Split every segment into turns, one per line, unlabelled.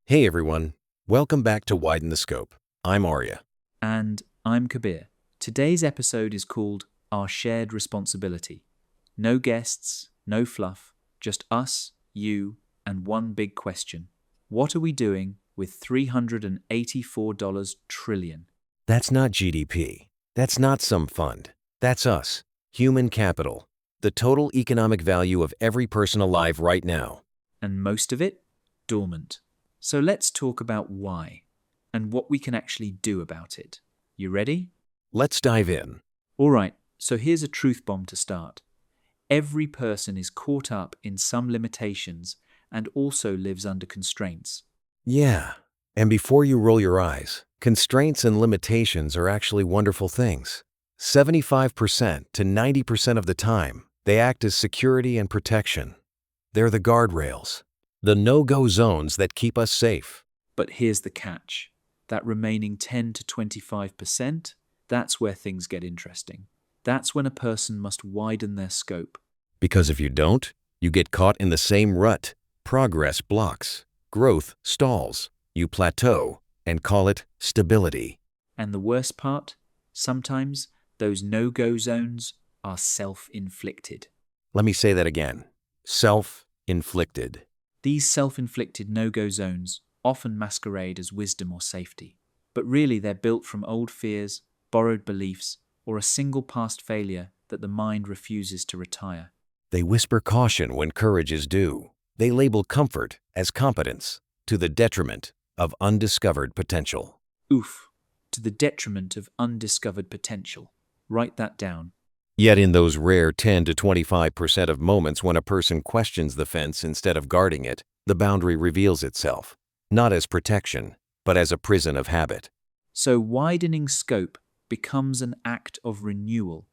Hey everyone, welcome back to Widen the Scope. I'm Arya.
And I'm Kabir. Today's episode is called Our Shared Responsibility. No guests, no fluff, just us, you, and one big question. What are we doing with $384 trillion?
That's not GDP. That's not some fund. That's us, human capital, the total economic value of every person alive right now.
And most of it, dormant. So let's talk about why and what we can actually do about it. You ready?
Let's dive in.
All right, so here's a truth bomb to start. Every person is caught up in some limitations and also lives under constraints.
Yeah, and before you roll your eyes, constraints and limitations are actually wonderful things. 75% to 90% of the time, they act as security and protection. They're the guardrails, the no-go zones that keep us safe.
But here's the catch. That remaining 10 to 25%, that's where things get interesting. That's when a person must widen their scope.
Because if you don't, you get caught in the same rut. Progress blocks, growth stalls, you plateau, and call it stability.
And the worst part? Sometimes those no-go zones are self-inflicted.
Let me say that again. Self-inflicted.
These self-inflicted no-go zones often masquerade as wisdom or safety, but really they're built from old fears, borrowed beliefs, or a single past failure that the mind refuses to retire.
They whisper caution when courage is due. They label comfort as competence, to the detriment of undiscovered potential.
Oof, to the detriment of undiscovered potential. Write that down.
Yet in those rare 10 to 25% of moments when a person questions the fence instead of guarding it, the boundary reveals itself, not as protection, but as a prison of habit.
So widening scope becomes an act of renewal,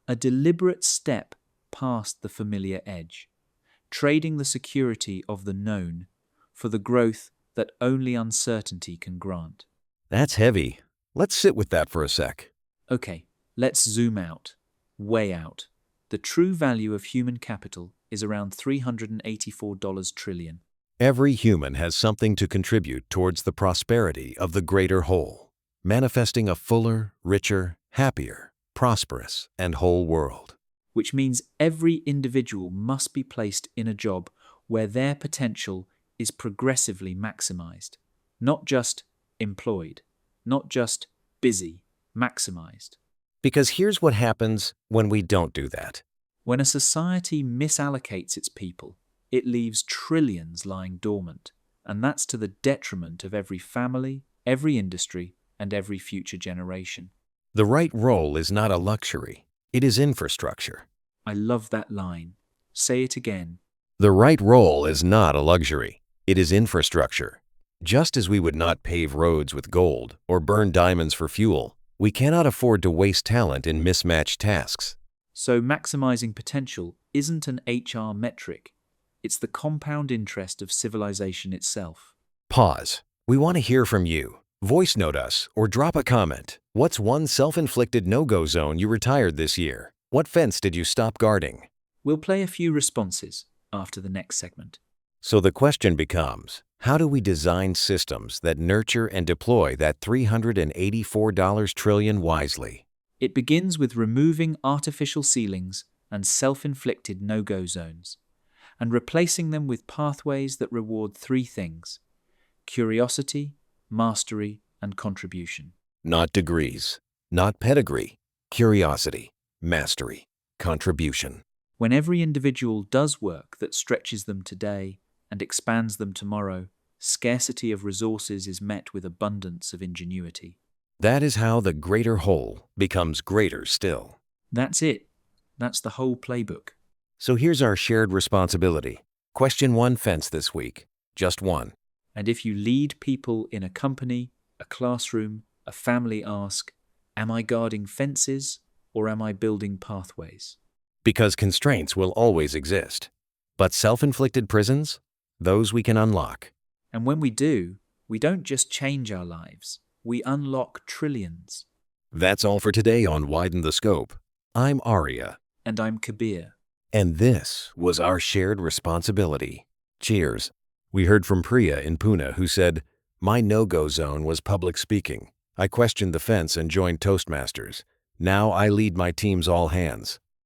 a deliberate step past the familiar edge, trading the security of the known for the growth that only uncertainty can grant.
That's heavy. Let's sit with that for a sec.
Okay, let's zoom out, way out. The true value of human capital is around $384 trillion.
Every human has something to contribute towards the prosperity of the greater whole, manifesting a fuller, richer, happier, prosperous, and whole world.
Which means every individual must be placed in a job where their potential is progressively maximized, not just employed, not just busy, maximized.
Because here's what happens when we don't do that.
When a society misallocates its people, it leaves trillions lying dormant, and that's to the detriment of every family, every industry, and every future generation.
The right role is not a luxury. It is infrastructure.
I love that line. Say it again.
The right role is not a luxury. It is infrastructure. Just as we would not pave roads with gold or burn diamonds for fuel, we cannot afford to waste talent in mismatched tasks.
So maximizing potential isn't an HR metric. It's the compound interest of civilization itself.
Pause. We want to hear from you. Voice note us or drop a comment. What's one self-inflicted no-go zone you retired this year? What fence did you stop guarding?
We'll play a few responses after the next segment.
So the question becomes, how do we design systems that nurture and deploy that $384 trillion wisely?
It begins with removing artificial ceilings and self-inflicted no-go zones, and replacing them with pathways that reward three things: curiosity, mastery, and contribution.
Not degrees, not pedigree, curiosity, mastery, contribution.
When every individual does work that stretches them today and expands them tomorrow, scarcity of resources is met with abundance of ingenuity.
That is how the greater whole becomes greater still.
That's it. That's the whole playbook.
So here's our shared responsibility. Question one fence this week. Just one.
And if you lead people in a company, a classroom, a family, ask, am I guarding fences or am I building pathways?
Because constraints will always exist. But self-inflicted prisons? Those we can unlock.
And when we do, we don't just change our lives, we unlock trillions.
That's all for today on Widen the Scope. I'm Arya.
And I'm Kabir.
And this was our shared responsibility. Cheers. We heard from Priya in Pune who said, "My no-go zone was public speaking. I questioned the fence and joined Toastmasters. Now I lead my team's all hands."